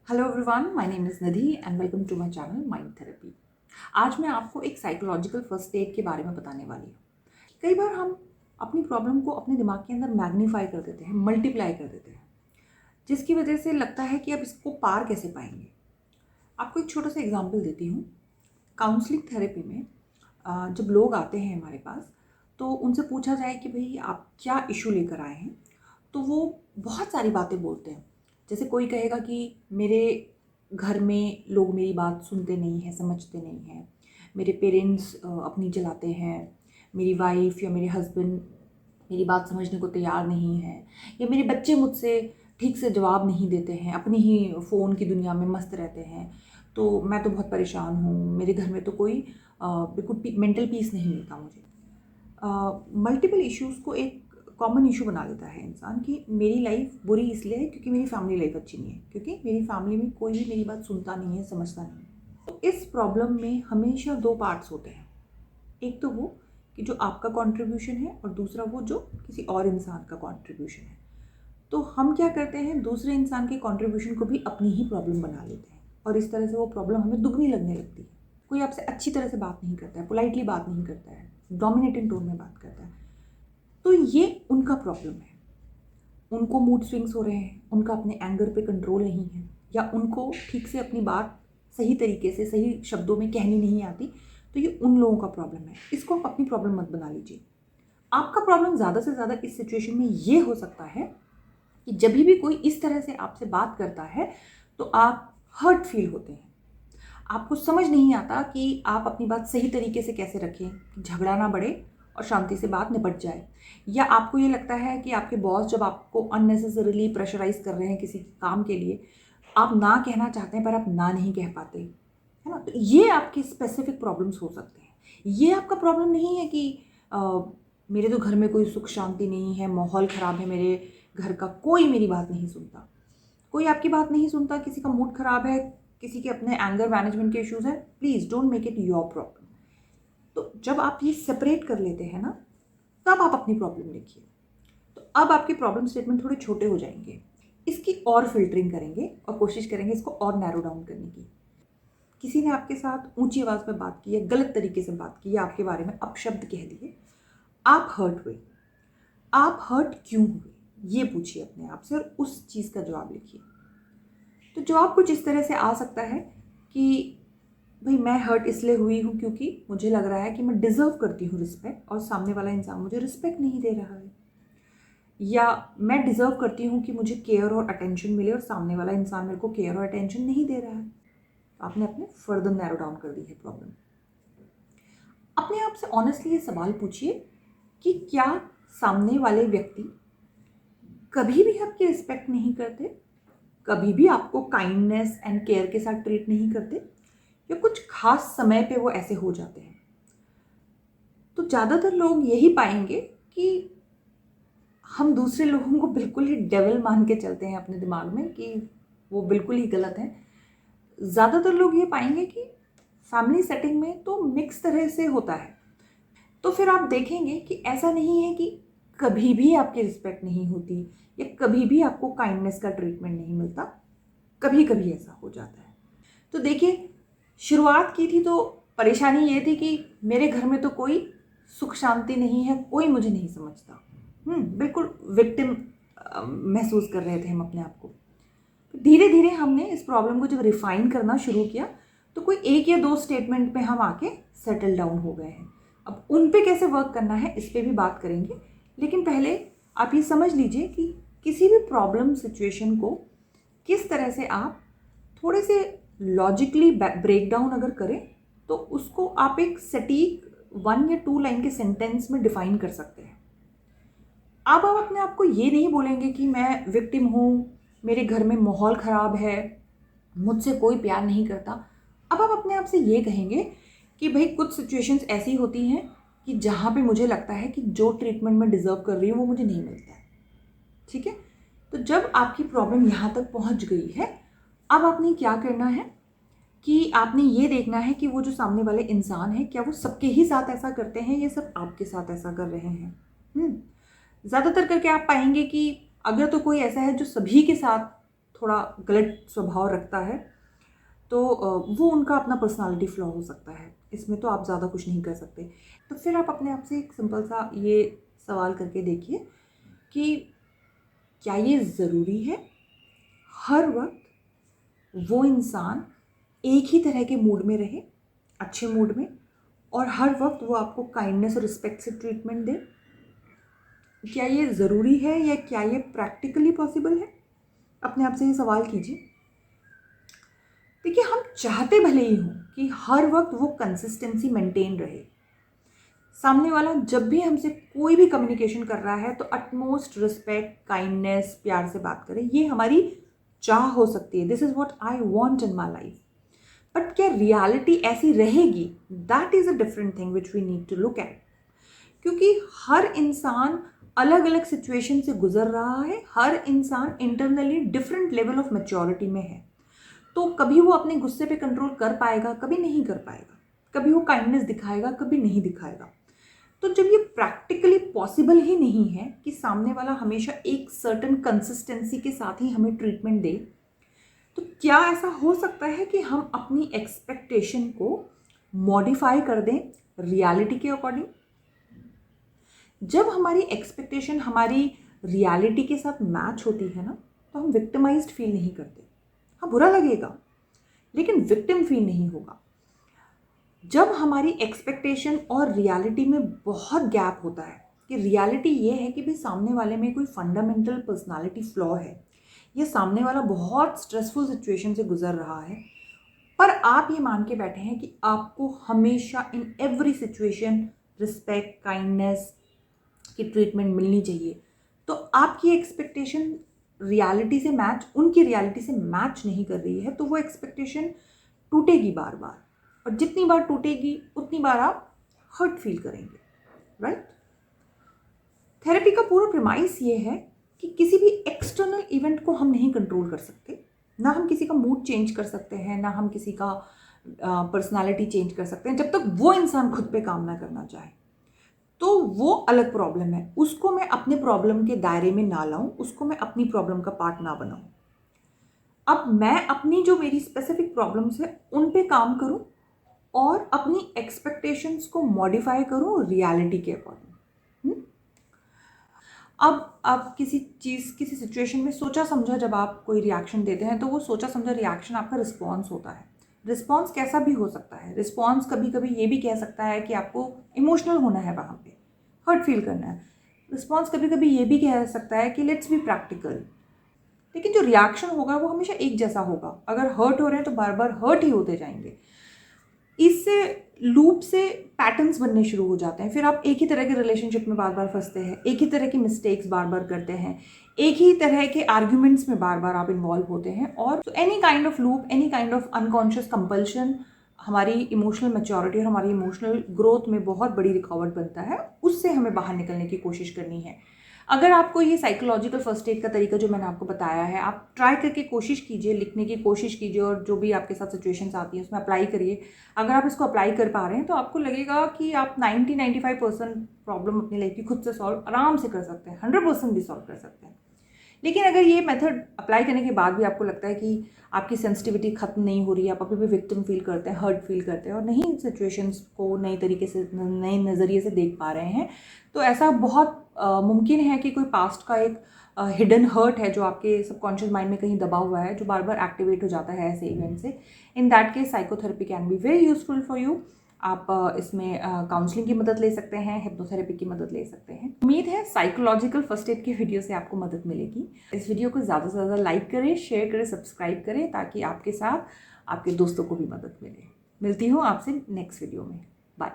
Hello everyone, my name is Nidhi and welcome to my channel mind therapy. आज मैं आपको एक साइकोलॉजिकल फर्स्ट एड के बारे में बताने वाली हूँ। कई बार हम अपनी प्रॉब्लम को अपने दिमाग के अंदर मैग्नीफाई कर देते हैं, मल्टीप्लाई कर देते हैं, जिसकी वजह से लगता है कि अब इसको पार कैसे पाएंगे। आपको एक छोटा सा एग्जाम्पल देती हूँ। काउंसलिंग थेरेपी में जब लोग आते हैं हमारे पास, तो उनसे पूछा जाए कि भाई आप क्या इशू लेकर आए हैं, तो वो बहुत सारी बातें बोलते हैं। जैसे कोई कहेगा कि मेरे घर में लोग मेरी बात सुनते नहीं हैं, समझते नहीं हैं, मेरे पेरेंट्स अपनी चलाते हैं, मेरी वाइफ या मेरे हस्बैंड मेरी बात समझने को तैयार नहीं है, या मेरे बच्चे मुझसे ठीक से जवाब नहीं देते हैं, अपनी ही फ़ोन की दुनिया में मस्त रहते हैं, तो मैं तो बहुत परेशान हूँ, मेरे घर में तो कोई बिल्कुल मेंटल पीस नहीं मिलता मुझे। मल्टीपल इश्यूज़ को एक कॉमन इशू बना लेता है इंसान कि मेरी लाइफ बुरी इसलिए है क्योंकि मेरी फैमिली लाइफ अच्छी नहीं है, क्योंकि मेरी फैमिली में कोई भी मेरी बात सुनता नहीं है, समझता नहीं है। तो इस प्रॉब्लम में हमेशा दो पार्ट्स होते हैं। एक तो वो कि जो आपका कंट्रीब्यूशन है, और दूसरा वो जो किसी और इंसान का कंट्रीब्यूशन है। तो हम क्या करते हैं, दूसरे इंसान के कंट्रीब्यूशन को भी अपनी ही प्रॉब्लम बना लेते हैं, और इस तरह से वो प्रॉब्लम हमें दुगनी लगने लगती है। कोई आपसे अच्छी तरह से बात नहीं करता है, पोलाइटली बात नहीं करता है, डोमिनेटिंग टोन में बात करता है, तो ये उनका प्रॉब्लम है। उनको मूड स्विंग्स हो रहे हैं, उनका अपने एंगर पे कंट्रोल नहीं है, या उनको ठीक से अपनी बात सही तरीके से सही शब्दों में कहनी नहीं आती, तो ये उन लोगों का प्रॉब्लम है। इसको आप अपनी प्रॉब्लम मत बना लीजिए। आपका प्रॉब्लम ज़्यादा से ज़्यादा इस सिचुएशन में ये हो सकता है कि जब भी कोई इस तरह से आपसे बात करता है तो आप हर्ट फील होते हैं। आपको समझ नहीं आता कि आप अपनी बात सही तरीके से कैसे रखें कि झगड़ा ना बढ़े और शांति से बात निपट जाए। या आपको ये लगता है कि आपके बॉस जब आपको अननेसेसरीली प्रेशराइज कर रहे हैं किसी काम के लिए, आप ना कहना चाहते हैं पर आप ना नहीं कह पाते, है ना। तो ये आपकी स्पेसिफिक प्रॉब्लम्स हो सकते हैं। ये आपका प्रॉब्लम नहीं है कि मेरे तो घर में कोई सुख शांति नहीं है, माहौल ख़राब है, मेरे घर का कोई मेरी बात नहीं सुनता। कोई आपकी बात नहीं सुनता, किसी का मूड ख़राब है, किसी के अपने एंगर मैनेजमेंट के इश्यूज़ हैं, please don't make it your problem. तो जब आप ये सेपरेट कर लेते हैं ना, तब आप अपनी प्रॉब्लम लिखिए। तो अब आपके प्रॉब्लम स्टेटमेंट थोड़े छोटे हो जाएंगे। इसकी और फिल्टरिंग करेंगे और कोशिश करेंगे इसको और नैरो डाउन करने की। किसी ने आपके साथ ऊंची आवाज़ में बात की है, गलत तरीके से बात की, या आपके बारे में अपशब्द कह दिए, आप हर्ट हुए। आप हर्ट क्यों हुए ये पूछिए अपने आप से, और उस चीज़ का जवाब लिखिए। तो जवाब कुछ इस तरह से आ सकता है कि भाई मैं हर्ट इसलिए हुई हूँ क्योंकि मुझे लग रहा है कि मैं डिज़र्व करती हूँ रिस्पेक्ट, और सामने वाला इंसान मुझे रिस्पेक्ट नहीं दे रहा है। या मैं डिज़र्व करती हूँ कि मुझे केयर और अटेंशन मिले, और सामने वाला इंसान मेरे को केयर और अटेंशन नहीं दे रहा है। आपने अपने फर्दर नैरो डाउन कर दी है प्रॉब्लम। अपने आप से ऑनेस्टली ये सवाल पूछिए कि क्या सामने वाले व्यक्ति कभी भी आपकी रिस्पेक्ट नहीं करते, कभी भी आपको काइंडनेस एंड केयर के साथ ट्रीट नहीं करते, या कुछ खास समय पे वो ऐसे हो जाते हैं। तो ज़्यादातर लोग यही पाएंगे कि हम दूसरे लोगों को बिल्कुल ही डेविल मान के चलते हैं अपने दिमाग में कि वो बिल्कुल ही गलत हैं। ज़्यादातर लोग ये पाएंगे कि फैमिली सेटिंग में तो मिक्स तरह से होता है। तो फिर आप देखेंगे कि ऐसा नहीं है कि कभी भी आपकी रिस्पेक्ट नहीं होती, या कभी भी आपको काइंडनेस का ट्रीटमेंट नहीं मिलता। कभी कभी ऐसा हो जाता है। तो देखिए, शुरुआत की थी तो परेशानी ये थी कि मेरे घर में तो कोई सुख शांति नहीं है, कोई मुझे नहीं समझता। बिल्कुल विक्टिम महसूस कर रहे थे हम अपने आप को। धीरे धीरे हमने इस प्रॉब्लम को जब रिफाइन करना शुरू किया, तो कोई एक या दो स्टेटमेंट पे हम आके सेटल डाउन हो गए हैं। अब उन पे कैसे वर्क करना है इस पे भी बात करेंगे, लेकिन पहले आप ये समझ लीजिए कि किसी भी प्रॉब्लम सिचुएशन को किस तरह से आप थोड़े से लॉजिकली ब्रेक डाउन अगर करें, तो उसको आप एक सटीक 1 या 2 लाइन के सेंटेंस में डिफाइन कर सकते हैं। अब आप अपने आप को ये नहीं बोलेंगे कि मैं विक्टिम हूँ, मेरे घर में माहौल ख़राब है, मुझसे कोई प्यार नहीं करता। अब आप अपने आप से ये कहेंगे कि भाई कुछ सिचुएशंस ऐसी होती हैं कि जहाँ पे मुझे लगता है कि जो ट्रीटमेंट मैं डिज़र्व कर रही हूँ वो मुझे नहीं मिलता है। ठीक है। तो जब आपकी प्रॉब्लम यहाँ तक पहुँच गई है, अब आपने क्या करना है कि आपने ये देखना है कि वो जो सामने वाले इंसान है, क्या वो सबके ही साथ ऐसा करते हैं या सब आपके साथ ऐसा कर रहे हैं। ज़्यादातर करके आप पाएंगे कि अगर तो कोई ऐसा है जो सभी के साथ थोड़ा गलत स्वभाव रखता है, तो वो उनका अपना पर्सनालिटी फ्लॉ हो सकता है, इसमें तो आप ज़्यादा कुछ नहीं कर सकते। तो फिर आप अपने आप से एक सिंपल सा ये सवाल करके देखिए कि क्या ये ज़रूरी है हर वक्त वो इंसान एक ही तरह के मूड में रहे, अच्छे मूड में, और हर वक्त वो आपको काइंडनेस और रिस्पेक्ट से ट्रीटमेंट दे? क्या ये ज़रूरी है या क्या ये प्रैक्टिकली पॉसिबल है? अपने आप से ये सवाल कीजिए। देखिए, हम चाहते भले ही हों कि हर वक्त वो कंसिस्टेंसी मेंटेन रहे, सामने वाला जब भी हमसे कोई भी कम्युनिकेशन कर रहा है तो अटमोस्ट रिस्पेक्ट, काइंडनेस, प्यार से बात करे, ये हमारी चाह हो सकती है। This is what I want in my life. But क्या रियलिटी ऐसी रहेगी? That is a different thing which we need to look at. क्योंकि हर इंसान अलग अलग सिचुएशन से गुजर रहा है, हर इंसान internally different level of maturity में है। तो कभी वो अपने गुस्से पे कंट्रोल कर पाएगा, कभी नहीं कर पाएगा। कभी वो काइंडनेस दिखाएगा, कभी नहीं दिखाएगा। तो जब ये प्रैक्टिकली पॉसिबल ही नहीं है कि सामने वाला हमेशा एक सर्टेन कंसिस्टेंसी के साथ ही हमें ट्रीटमेंट दे, तो क्या ऐसा हो सकता है कि हम अपनी एक्सपेक्टेशन को मॉडिफाई कर दें रियलिटी के अकॉर्डिंग? जब हमारी एक्सपेक्टेशन हमारी रियलिटी के साथ मैच होती है ना, तो हम विक्टिमाइज्ड फील नहीं करते। हाँ, बुरा लगेगा, लेकिन विक्टिम फील नहीं होगा। जब हमारी एक्सपेक्टेशन और रियलिटी में बहुत गैप होता है, कि रियलिटी ये है कि भाई सामने वाले में कोई फंडामेंटल पर्सनालिटी फ्लॉ है, या सामने वाला बहुत स्ट्रेसफुल सिचुएशन से गुजर रहा है, पर आप ये मान के बैठे हैं कि आपको हमेशा in every situation respect, kindness की ट्रीटमेंट मिलनी चाहिए, तो आपकी एक्सपेक्टेशन रियलिटी से मैच, उनकी रियलिटी से मैच नहीं कर रही है, तो वो एक्सपेक्टेशन टूटेगी बार बार, और जितनी बार टूटेगी उतनी बार आप हर्ट फील करेंगे, राइट? थेरेपी का पूरा प्रेमाइस ये है कि किसी भी एक्सटर्नल इवेंट को हम नहीं कंट्रोल कर सकते, ना हम किसी का मूड चेंज कर सकते हैं, ना हम किसी का पर्सनालिटी चेंज कर सकते हैं, जब तक वो इंसान खुद पे काम ना करना चाहे। तो वो अलग प्रॉब्लम है, उसको मैं अपने प्रॉब्लम के दायरे में ना लाऊं, उसको मैं अपनी प्रॉब्लम का पार्ट ना बनाऊं। अब मैं अपनी जो मेरी स्पेसिफिक प्रॉब्लम्स है उन पे काम करूं और अपनी एक्सपेक्टेशंस को मॉडिफाई करूं रियलिटी के अकॉर्डिंग। अब आप किसी चीज़, किसी सिचुएशन में सोचा समझा जब आप कोई रिएक्शन देते हैं, तो वो सोचा समझा रिएक्शन आपका रिस्पॉन्स होता है। रिस्पॉन्स कैसा भी हो सकता है। रिस्पॉन्स कभी कभी ये भी कह सकता है कि आपको इमोशनल होना है, वहाँ पे हर्ट फील करना है। रिस्पॉन्स कभी कभी ये भी कह सकता है कि लेट्स बी प्रैक्टिकल। लेकिन जो रिएक्शन होगा वो हमेशा एक जैसा होगा। अगर हर्ट हो रहे हैं तो बार बार हर्ट ही होते जाएंगे। इससे लूप से पैटर्न्स बनने शुरू हो जाते हैं। फिर आप एक ही तरह के रिलेशनशिप में बार बार फंसते हैं, एक ही तरह की मिस्टेक्स बार बार करते हैं, एक ही तरह के आर्ग्यूमेंट्स में बार बार आप इन्वॉल्व होते हैं। और any kind of loop, any kind of unconscious compulsion हमारी इमोशनल मैच्योरिटी और हमारी इमोशनल ग्रोथ में बहुत बड़ी रुकावट बनता है। उससे हमें बाहर निकलने की कोशिश करनी है। अगर आपको ये साइकोलॉजिकल फर्स्ट एड का तरीका जो मैंने आपको बताया है, आप ट्राई करके कोशिश कीजिए, लिखने की कोशिश कीजिए, और जो भी आपके साथ सिचुएशंस आती हैं उसमें अप्लाई करिए। अगर आप इसको अप्लाई कर पा रहे हैं तो आपको लगेगा कि आप 90-95% प्रॉब्लम अपनी लाइफ की खुद से सॉल्व आराम से कर सकते हैं, 100% भी सॉल्व कर सकते हैं। लेकिन अगर ये मेथड अप्लाई करने के बाद भी आपको लगता है कि आपकी सेंसिटिविटी खत्म नहीं हो रही है, आप अभी भी विक्टिम फील करते हैं, हर्ट फील करते हैं, और नहीं सिचुएशंस को नई तरीके से, नए नज़रिए से देख पा रहे हैं, तो ऐसा बहुत मुमकिन है कि कोई पास्ट का एक हिडन हर्ट है जो आपके सबकॉन्शियस माइंड में कहीं दबा हुआ है, जो बार बार एक्टिवेट हो जाता है ऐसे इवेंट से। In that case psychotherapy can be very useful for you. आप इसमें काउंसलिंग की मदद ले सकते हैं, हिप्नोथेरेपी की मदद ले सकते हैं। उम्मीद है साइकोलॉजिकल फर्स्ट एड की वीडियो से आपको मदद मिलेगी। इस वीडियो को ज़्यादा से ज़्यादा लाइक करें, शेयर करें, सब्सक्राइब करें, ताकि आपके साथ आपके दोस्तों को भी मदद मिले। मिलती हूँ आपसे नेक्स्ट वीडियो में। बाय।